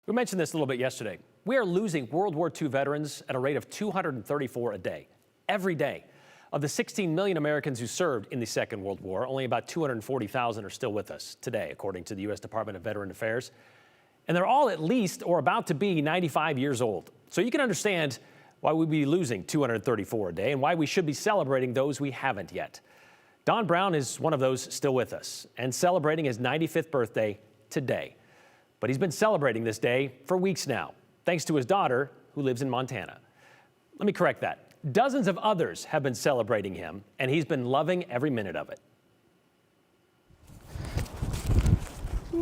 We mentioned this a little bit yesterday. We are losing World War II veterans at a rate of 234 a day, every day. Of the 16 million Americans who served in the Second World War, only about 240,000 are still with us today, according to the U.S. Department of Veteran Affairs. And they're all at least or about to be 95 years old. So you can understand why we'd be losing 234 a day and why we should be celebrating those we haven't yet. Don Brown is one of those still with us and celebrating his 95th birthday today. But he's been celebrating this day for weeks now, thanks to his daughter, who lives in Montana. Let me correct that. Dozens of others have been celebrating him, and he's been loving every minute of it.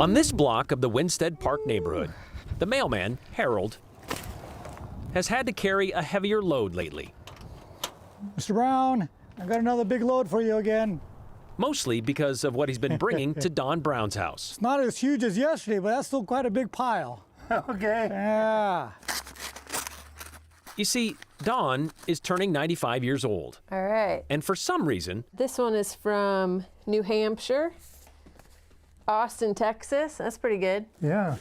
On this block of the Winstead Park neighborhood, the mailman, Harold, has had to carry a heavier load lately. Mr. Brown, I got another big load for you again. Mostly because of what he's been bringing to Don Brown's house. It's not as huge as yesterday, but that's still quite a big pile. Okay. Yeah. You see, Don is turning 95 years old. All right. And for some reason, This one is from New Hampshire, Austin, Texas. That's pretty good. Yeah.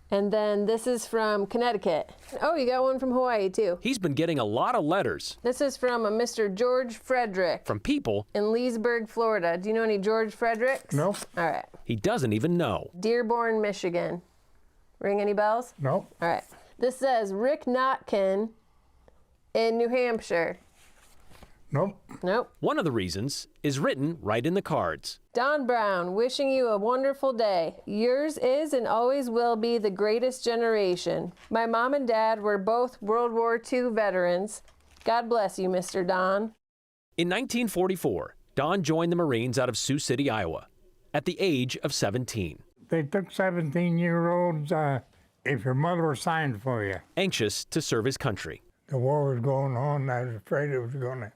And then this is from Connecticut. Oh, you got one from Hawaii, too. he's been getting a lot of letters This is from a Mr. George Frederick from people in Leesburg, Florida. Do you know any George Fredericks? Nope. All right. he doesn't even know. Dearborn, Michigan. Ring any bells? Nope. All right. This says Rick Notkin in New Hampshire. Nope. Nope. One of the reasons is written right in the cards. Don Brown, wishing you a wonderful day. Yours is and always will be the greatest generation. My mom and dad were both World War II veterans. God bless you, Mr. Don. In 1944, Don joined the Marines out of Sioux City, Iowa, at the age of 17. They took 17-year-olds if your mother signed for you. Anxious to serve his country. The war was going on. I was afraid it was going to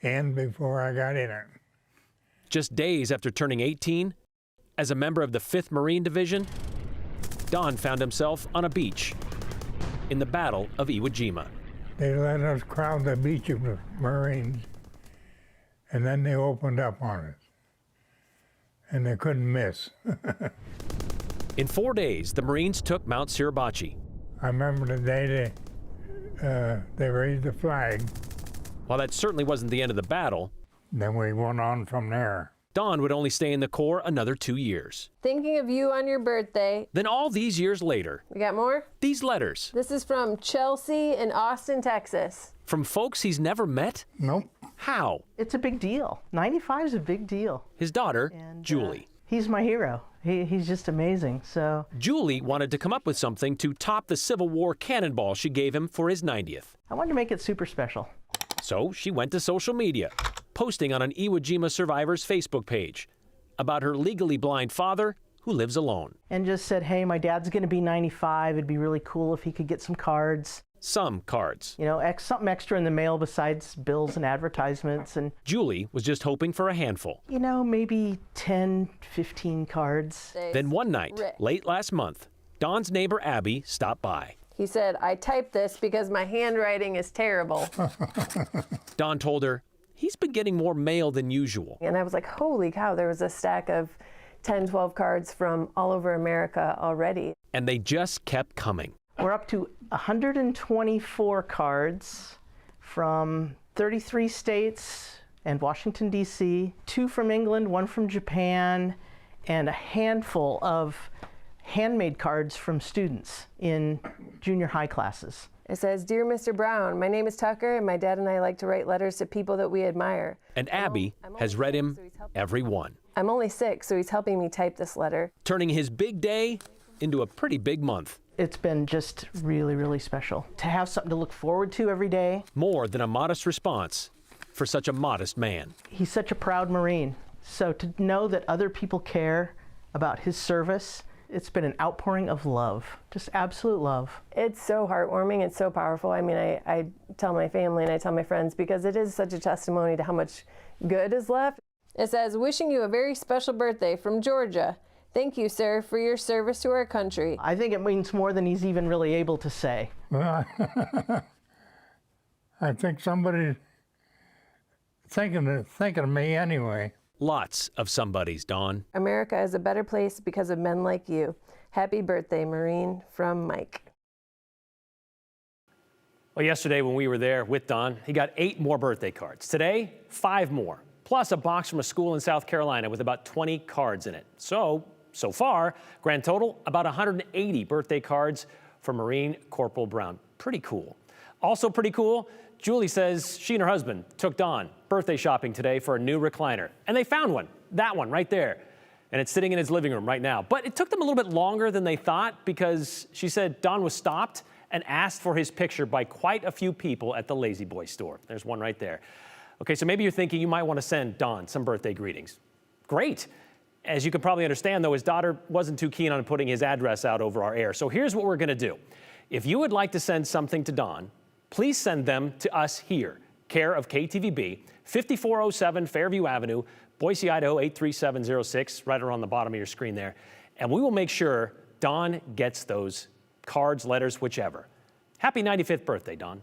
end before I got in it. Just days after turning 18, as a member of the 5th Marine Division, Don found himself on a beach in the Battle of Iwo Jima. They let us crowd the beach of the Marines, and then they opened up on us, and they couldn't miss. In 4 days, the Marines took Mount Suribachi. I remember the day they raised the flag. While that certainly wasn't the end of the battle, Then we went on from there. Don would only stay in the Corps another 2 years. Thinking of you on your birthday. Then all these years later, We got more? these letters This is from Chelsea in Austin, Texas. from folks he's never met? Nope. How? It's a big deal. 95 is a big deal. His daughter, And, Julie. He's my hero. He's just amazing. So Julie wanted to come up with something to top the Civil War cannonball she gave him for his 90th. I wanted to make it super special. So she went to social media, posting on an Iwo Jima survivor's Facebook page about her legally blind father who lives alone. And just said, hey, my dad's going to be 95. It'd be really cool if he could get some cards. Some cards. You know, something extra in the mail besides bills and advertisements. And, Julie was just hoping for a handful. you know, maybe 10, 15 cards. Then one night, Rick. late last month, Don's neighbor Abby stopped by. He said, I typed this because my handwriting is terrible. Don told her he's been getting more mail than usual. And I was like, holy cow, there was a stack of 10, 12 cards from all over America already. And they just kept coming. We're up to 124 cards from 33 states and Washington, D.C., 2 from England, 1 from Japan, and a handful of handmade cards from students in junior high classes. It says, Dear Mr. Brown, my name is Tucker, and my dad and I like to write letters to people that we admire. And Abby has read him every one, I'm only 6, so he's helping me type this letter. turning his big day into a pretty big month. It's been just really, really special to have something to look forward to every day. More than a modest response for such a modest man. He's such a proud Marine. So to know that other people care about his service, it's been an outpouring of love, just absolute love. It's so heartwarming. It's so powerful. I mean, I tell my family and I tell my friends because it is such a testimony to how much good is left. It says, wishing you a very special birthday from Georgia. Thank you, sir, for your service to our country. I think it means more than he's even really able to say. Well, I think somebody's thinking of me anyway. Lots of somebodies, Don. America is a better place because of men like you. Happy birthday, Marine, from Mike. Well, yesterday when we were there with Don, he got 8 more birthday cards. Today, 5 more, plus a box from a school in South Carolina with about 20 cards in it. So far, grand total, about 180 birthday cards for Marine Corporal Brown. Pretty cool. Also pretty cool, Julie says she and her husband took Don birthday shopping today for a new recliner. And they found one, that one right there. And it's sitting in his living room right now. But it took them a little bit longer than they thought because she said Don was stopped and asked for his picture by quite a few people at the Lazy Boy store. There's one right there. Okay, so maybe you're thinking you might want to send Don some birthday greetings. Great. As you can probably understand, though, his daughter wasn't too keen on putting his address out over our air. So here's what we're going to do. If you would like to send something to Don, please send them to us here, care of KTVB, 5407 Fairview Avenue, Boise, Idaho 83706, right around the bottom of your screen there. And we will make sure Don gets those cards, letters, whichever. Happy 95th birthday, Don.